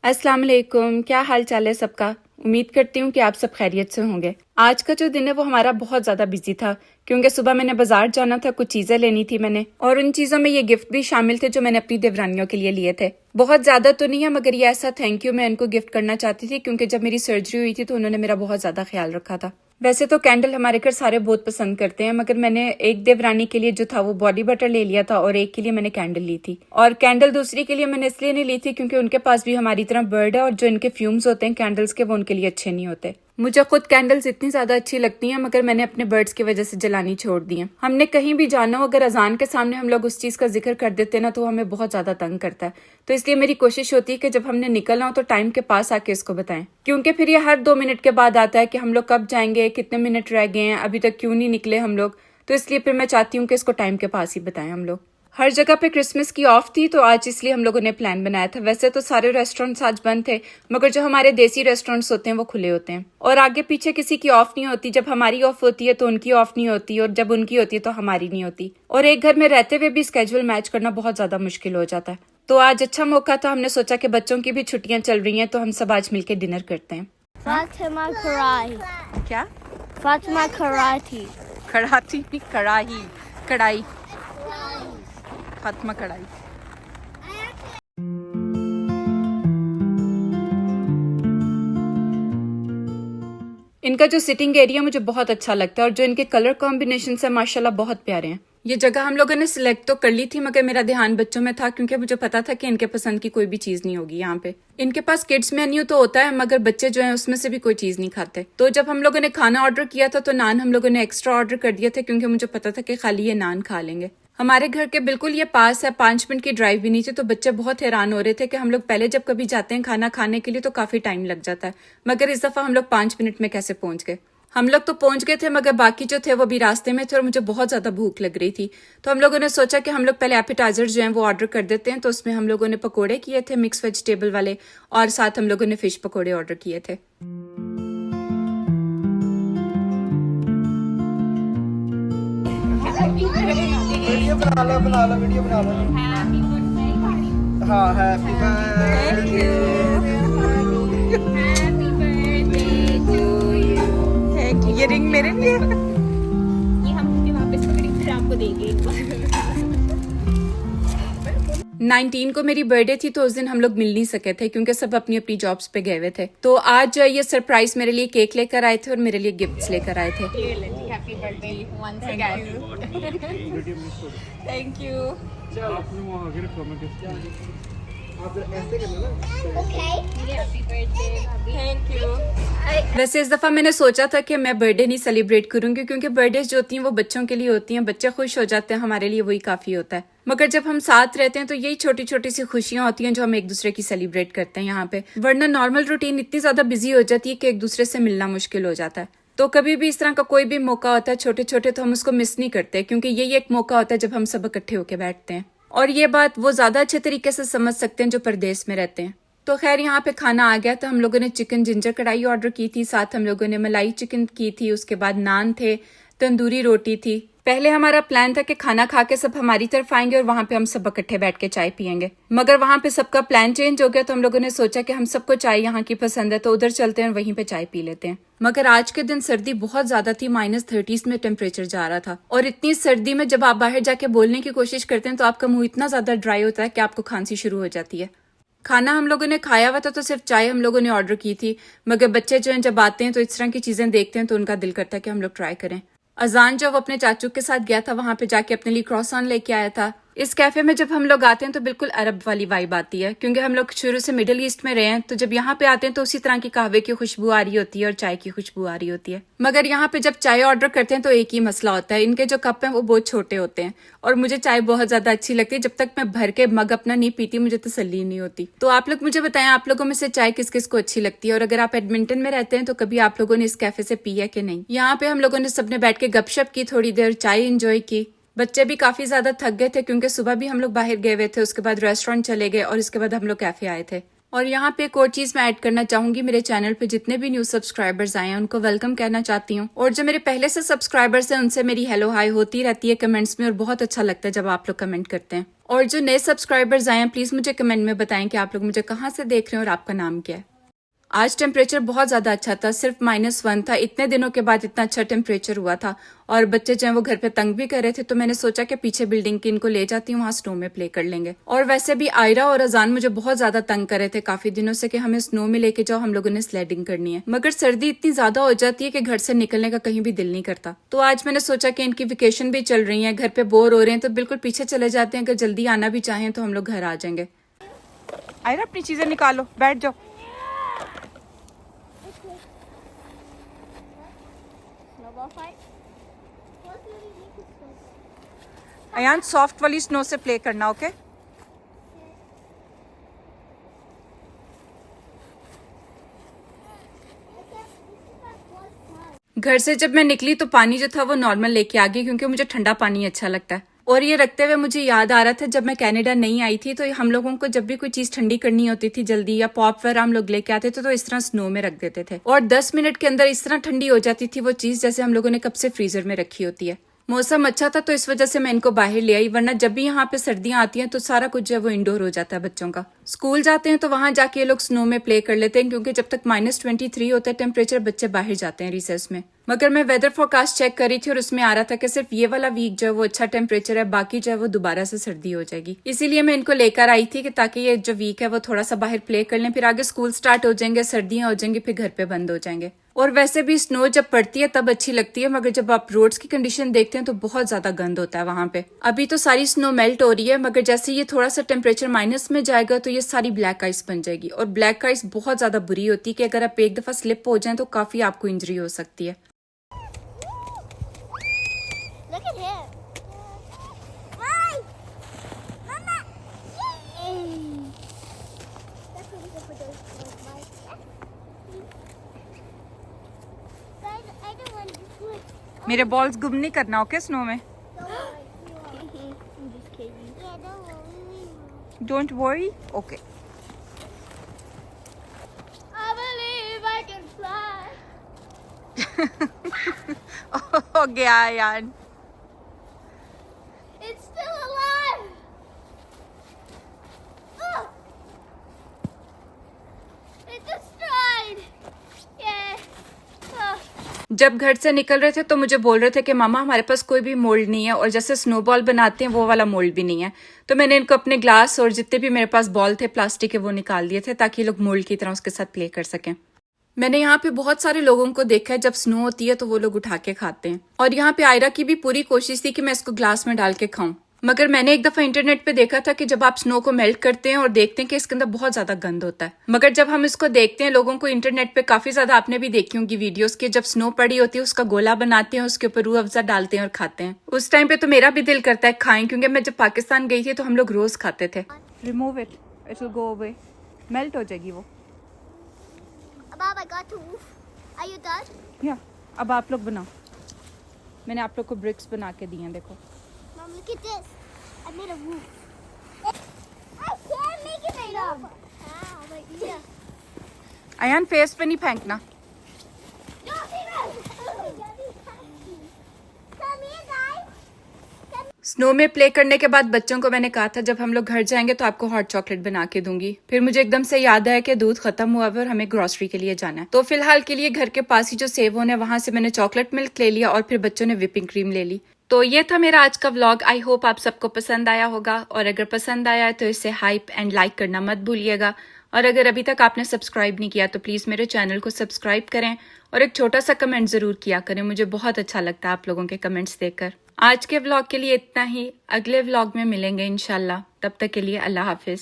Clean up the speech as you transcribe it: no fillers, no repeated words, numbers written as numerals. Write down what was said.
अस्सलाम वालेकुम, क्या हाल चाल है सबका। उम्मीद करती हूँ कि आप सब खैरियत से होंगे। आज का जो दिन है वो हमारा बहुत ज़्यादा बिजी था क्योंकि सुबह मैंने बाजार जाना था, कुछ चीज़ें लेनी थी मैंने, और उन चीज़ों में ये गिफ्ट भी शामिल थे जो मैंने अपनी देवरानियों के लिए लिए थे। बहुत ज़्यादा तो नहीं है मगर ये ऐसा थैंक यू मैं इनको गिफ्ट करना चाहती थी क्योंकि जब मेरी सर्जरी हुई थी तो उन्होंने मेरा बहुत ज़्यादा ख्याल रखा था। वैसे तो कैंडल हमारे घर सारे बहुत पसंद करते हैं मगर मैंने एक देवरानी के लिए जो था वो बॉडी बटर ले लिया था और एक के लिए मैंने कैंडल ली थी। और कैंडल दूसरी के लिए मैंने इसलिए नहीं ली थी क्योंकि उनके पास भी हमारी तरह बर्ड है और जो इनके फ्यूम्स होते हैं कैंडल्स के वो उनके लिए अच्छे नहीं होते। मुझे खुद कैंडल्स इतनी ज्यादा अच्छी लगती हैं मगर मैंने अपने बर्ड्स की वजह से जलानी छोड़ दी है। हमने कहीं भी जाना हो अगर अजान के सामने हम लोग उस चीज का जिक्र कर देते हैं ना तो हमें बहुत ज्यादा तंग करता है। तो इसलिए मेरी कोशिश होती है कि जब हमने निकलना हो तो टाइम के पास आके इसको बताएं, क्योंकि फिर ये हर 2 मिनट के बाद आता है कि हम लोग कब जाएंगे, कितने मिनट रह गए हैं, अभी तक क्यों नहीं निकले हम लोग। तो इसलिए फिर मैं चाहती हूँ कि इसको टाइम के पास ही बताएं हम लोग। हर जगह पे क्रिसमस की ऑफ थी तो आज इसलिए हम लोगों ने प्लान बनाया था। वैसे तो सारे रेस्टोरेंट्स आज बंद थे मगर जो हमारे देसी रेस्टोरेंट्स होते हैं वो खुले होते हैं और आगे पीछे किसी की ऑफ नहीं होती। जब हमारी ऑफ होती है तो उनकी ऑफ नहीं होती और जब उनकी होती है तो हमारी नहीं होती, और एक घर में रहते हुए भी स्केड्यूल मैच करना बहुत ज्यादा मुश्किल हो जाता है। तो आज अच्छा मौका था, हमने सोचा कि बच्चों की भी छुट्टियां चल रही हैं तो हम सब आज मिलकर डिनर करते हैं। फातिमा कराई। क्या? फातिमा कराठी। कड़ाही कड़ाही कढ़ाई फातिमा कढ़ाई। इनका जो सिटिंग एरिया मुझे बहुत अच्छा लगता है और जो इनके कलर कॉम्बिनेशन है माशाल्लाह बहुत प्यारे हैं। ये जगह हम लोगों ने सिलेक्ट तो कर ली थी मगर मेरा ध्यान बच्चों में था क्योंकि मुझे पता था कि इनके पसंद की कोई भी चीज नहीं होगी यहाँ पे। इनके पास किड्स मेन्यू तो होता है मगर बच्चे जो है उसमें से भी कोई चीज नहीं खाते। तो जब हम लोगों ने खाना ऑर्डर किया था तो नान हम लोगों ने एक्स्ट्रा ऑर्डर कर दिए थे क्योंकि मुझे पता था कि खाली ये नान खा लेंगे। हमारे घर के बिल्कुल ये पास है, 5 मिनट की ड्राइव भी नहीं थी। तो बच्चे बहुत हैरान हो रहे थे कि हम लोग पहले जब कभी जाते हैं खाना खाने के लिए तो काफी टाइम लग जाता है मगर इस दफा हम लोग 5 मिनट में कैसे पहुंच गए। हम लोग तो पहुंच गए थे मगर बाकी जो थे वो भी रास्ते में थे और मुझे बहुत ज्यादा भूख लग रही थी। तो हम लोगों ने सोचा कि हम लोग पहले एपिटाइजर जो हैं वो ऑर्डर कर देते हैं। तो उसमें हम लोगों ने पकोड़े किए थे मिक्स वेजिटेबल वाले और साथ हम लोगों ने फिश पकोड़े ऑर्डर किए थे। वीडियो बना लो वीडियो बना लो। हाँ हैप्पी बर्थडे थैंक यू। ये रिंग मेरे लिए ये हम वापस पकड़ी फिर आपको देंगे। 19 को मेरी बर्थडे थी तो उस दिन हम लोग मिल नहीं सके थे क्योंकि सब अपनी अपनी जॉब्स पे गए हुए थे। तो आज ये सरप्राइज मेरे लिए केक लेकर आए थे और मेरे लिए गिफ्ट्स लेकर आए थे। Happy birthday once again. Thank you. आपने वहाँ आगे कमेंट आप ऐसे करना ना। हैप्पी बर्थडे भाभी। Thank you. वैसे इस दफा मैंने सोचा था कि मैं बर्थडे नहीं सेलिब्रेट करूंगी क्योंकि बर्थडे जो होती हैं वो बच्चों के लिए होती हैं, बच्चे खुश हो जाते हैं, हमारे लिए वही काफी होता है। मगर जब हम साथ रहते हैं तो यही छोटी छोटी सी खुशियां होती हैं जो हम एक दूसरे की सेलिब्रेट करते हैं यहाँ पे। वरना नॉर्मल रूटीन इतनी ज्यादा बिजी हो जाती है कि एक दूसरे से मिलना मुश्किल हो जाता है। तो कभी भी इस तरह का कोई भी मौका होता है छोटे छोटे तो हम उसको मिस नहीं करते क्योंकि यही एक मौका होता है जब हम सब इकट्ठे होकर बैठते हैं। और ये बात वो ज्यादा अच्छे तरीके से समझ सकते हैं जो परदेश में रहते हैं। तो खैर यहाँ पे खाना आ गया था। हम लोगों ने चिकन जिंजर कढ़ाई ऑर्डर की थी, साथ हम लोगों ने मलाई चिकन की थी, उसके बाद नान थे, तंदूरी रोटी थी। पहले हमारा प्लान था कि खाना खा के सब हमारी तरफ आएंगे और वहां पे हम सब इकट्ठे बैठ के चाय पियेंगे मगर वहां पे सबका प्लान चेंज हो गया। तो हम लोगों ने सोचा कि हम सबको चाय यहाँ की पसंद है तो उधर चलते हैं और वहीं पे चाय पी लेते हैं। मगर आज के दिन सर्दी बहुत ज्यादा थी, -30 में टेम्परेचर जा रहा था और इतनी सर्दी में जब आप बाहर जाके बोलने की कोशिश करते हैं तो आपका मुंह इतना ज्यादा ड्राई होता है कि आपको खांसी शुरू हो जाती है। खाना हम लोगों ने खाया हुआ था तो सिर्फ चाय हम लोगों ने ऑर्डर की थी मगर बच्चे जो हैं जब आते हैं तो इस तरह की चीजें देखते हैं तो उनका दिल करता है कि हम लोग ट्राई करें। अजान जब अपने चाचू के साथ गया था वहां पे जाके अपने लिए क्रॉसान लेके आया था। इस कैफे में जब हम लोग आते हैं तो बिल्कुल अरब वाली वाइब आती है क्योंकि हम लोग शुरू से मिडिल ईस्ट में रहे हैं। तो जब यहाँ पे आते हैं तो उसी तरह की कहवे की खुशबू आ रही होती है और चाय की खुशबू आ रही होती है। मगर यहाँ पे जब चाय ऑर्डर करते हैं तो एक ही मसला होता है, इनके जो कप हैं वो बहुत छोटे होते हैं और मुझे चाय बहुत ज्यादा अच्छी लगती है। जब तक मैं भर के मग अपना नहीं पीती मुझे तसल्ली नहीं होती। तो आप लोग मुझे बताएं आप लोगों में से चाय किस किस को अच्छी लगती है और अगर आप एडमिंटन में रहते हैं तो कभी आप लोगों ने इस कैफे से पी है कि नहीं। यहाँ पे हम लोगों ने सबने बैठ के गपशप की, थोड़ी देर चाय इंजॉय की। बच्चे भी काफी ज्यादा थक गए थे क्योंकि सुबह भी हम लोग बाहर गए हुए थे, उसके बाद रेस्टोरेंट चले गए और इसके बाद हम लोग कैफे आए थे। और यहाँ पे एक और चीज मैं ऐड करना चाहूंगी, मेरे चैनल पे जितने भी न्यू सब्सक्राइबर्स आए हैं उनको वेलकम कहना चाहती हूँ। और जो मेरे पहले से सब्सक्राइबर्स हैं उनसे मेरी हेलो हाय होती रहती है कमेंट्स में और बहुत अच्छा लगता है जब आप लोग कमेंट करते हैं। और जो नए सब्सक्राइबर्स आए हैं प्लीज मुझे कमेंट में बताएं कि आप लोग मुझे कहाँ से देख रहे हैं और आपका नाम क्या है। आज टेम्परेचर बहुत ज़्यादा अच्छा था, सिर्फ -1 था। इतने दिनों के बाद इतना अच्छा टेम्परेचर हुआ था और बच्चे जो हैं वो घर पे तंग भी कर रहे थे, तो मैंने सोचा कि पीछे बिल्डिंग की इनको ले जाती हूँ, वहाँ स्नो में प्ले कर लेंगे। और वैसे भी आयरा और अजान मुझे बहुत ज़्यादा तंग कर रहे थे काफ़ी दिनों से कि हमें स्नो में लेके जाओ, हम लोगों ने स्लेडिंग करनी है। मगर सर्दी इतनी ज़्यादा हो जाती है कि घर से निकलने का कहीं भी दिल नहीं करता। तो आज मैंने सोचा कि इनकी वेकेशन भी चल रही है, घर पे बोर हो रहे हैं, तो बिल्कुल पीछे चले जाते हैं। अगर जल्दी आना भी चाहें तो हम लोग घर आ जाएंगे। आयरा अपनी चीज़ें निकालो, बैठ जाओ। Snowball fight. अयान सॉफ्ट वाली स्नो से प्ले करना, ओके? घर से जब मैं निकली तो पानी जो था वो नॉर्मल लेके आ गई, क्योंकि मुझे ठंडा पानी अच्छा लगता है। और ये रखते हुए मुझे याद आ रहा था जब मैं कनाडा नहीं आई थी तो हम लोगों को जब भी कोई चीज ठंडी करनी होती थी जल्दी, या पॉप वगैरह हम लोग लेके आते थे तो इस तरह स्नो में रख देते थे और 10 मिनट के अंदर इस तरह ठंडी हो जाती थी वो चीज जैसे हम लोगों ने कब से फ्रीजर में रखी होती है। मौसम अच्छा था तो इस वजह से मैं इनको बाहर ले आई, वरना जब भी यहाँ पे सर्दियां आती हैं तो सारा कुछ जो है वो इंडोर हो जाता है बच्चों का। स्कूल जाते हैं तो वहां जाके ये लोग स्नो में प्ले कर लेते हैं, क्योंकि जब तक -23 होता है टेम्परेचर, बच्चे बाहर जाते हैं रिसेस में। मगर मैं वेदर फोरकास्ट चेक करी थी और उसमें आ रहा था कि सिर्फ ये वाला वीक जो है वो अच्छा टेम्परेचर है, बाकी जो है वो दोबारा से सर्दी हो जाएगी। इसीलिए मैं इनको लेकर आई थी कि ताकि ये जो वीक है वो थोड़ा सा बाहर प्ले कर लें, फिर आगे स्कूल स्टार्ट हो जाएंगे, सर्दियां हो जाएंगी, फिर घर पे बंद हो जाएंगे। और वैसे भी स्नो जब पड़ती है तब अच्छी लगती है, मगर जब आप रोड्स की कंडीशन देखते हैं तो बहुत ज्यादा गंद होता है वहां पे। अभी तो सारी स्नो मेल्ट हो रही है, मगर जैसे ये थोड़ा सा टेम्परेचर माइनस में जाएगा तो ये सारी ब्लैक आइस बन जाएगी। और ब्लैक आइस बहुत ज्यादा बुरी होती है कि अगर आप एक दफा स्लिप हो जाए तो काफी आपको इंजरी हो सकती है। Look at him. Why? Mama. Yay. That's what we can put those mice. Guys, I don't want to put. मेरे बॉल्स गुम नहीं करना, ओके? स्नो में I'm just kidding. Yeah, don't worry. Don't worry, okay? I believe I can fly. हो गया यार। It's still alive. Oh. It's destroyed. Yeah. Oh. जब घर से निकल रहे थे तो मुझे बोल रहे थे कि मामा हमारे पास कोई भी मोल्ड नहीं है और जैसे स्नोबॉल बनाते हैं वो वाला मोल्ड भी नहीं है। तो मैंने इनको अपने ग्लास और जितने भी मेरे पास बॉल थे प्लास्टिक के वो निकाल दिए थे ताकि ये लोग मोल्ड की तरह उसके साथ प्ले कर सकें। मैंने यहाँ पे बहुत सारे लोगों को देखा है जब स्नो होती है तो वो लोग उठा के खाते हैं, और यहाँ पे आयरा की भी पूरी कोशिश थी कि मैं इसको ग्लास में डाल के खाऊं। मगर मैंने एक दफा इंटरनेट पे देखा था कि जब आप स्नो को मेल्ट करते हैं और देखते हैं कि इसके अंदर बहुत ज्यादा गंद होता है, मगर जब हम इसको देखते हैं लोगों को इंटरनेट पे काफी ज्यादा, आपने भी देखी होंगी वीडियोस के, जब स्नो पड़ी होती है उसका गोला बनाते हैं, उसके ऊपर रूह अफ़ज़ा डालते हैं और खाते हैं। उस टाइम पे तो मेरा भी दिल करता है खाएं, क्योंकि मैं जब पाकिस्तान गई थी तो हम लोग रोज खाते थे। Remove it, it will go away, melt हो जाएगी वो। Mom, I got to move. Are you done? या अब आप लोग बनाओ, मैंने आप लोग को ब्रिक्स बना के दिए हैं, देखो। Mom, look at this. I made a roof. I can't make it right up. Ow, my ear. Ayaan face पे नहीं फेंकना। No, Come here, guys. Snow में प्ले करने के बाद बच्चों को मैंने कहा था जब हम लोग घर जाएंगे तो आपको हॉट चॉकलेट बना के दूंगी। फिर मुझे एकदम से याद आया कि दूध खत्म हुआ है और हमें ग्रोसरी के लिए जाना है, तो फिलहाल के लिए घर के पास ही जो सेवन है वहां से मैंने चॉकलेट मिल्क ले लिया और फिर बच्चों ने व्हिपिंग क्रीम ले ली। तो ये था मेरा आज का व्लॉग। आई होप आप सबको पसंद आया होगा, और अगर पसंद आया है तो इसे हाइप एंड लाइक करना मत भूलिएगा। और अगर अभी तक आपने सब्सक्राइब नहीं किया तो प्लीज मेरे चैनल को सब्सक्राइब करें और एक छोटा सा कमेंट जरूर किया करें, मुझे बहुत अच्छा लगता है आप लोगों के कमेंट्स देखकर। आज के व्लॉग के लिए इतना ही, अगले व्लॉग में मिलेंगे इंशाल्लाह, तब तक के लिए अल्लाह हाफिज।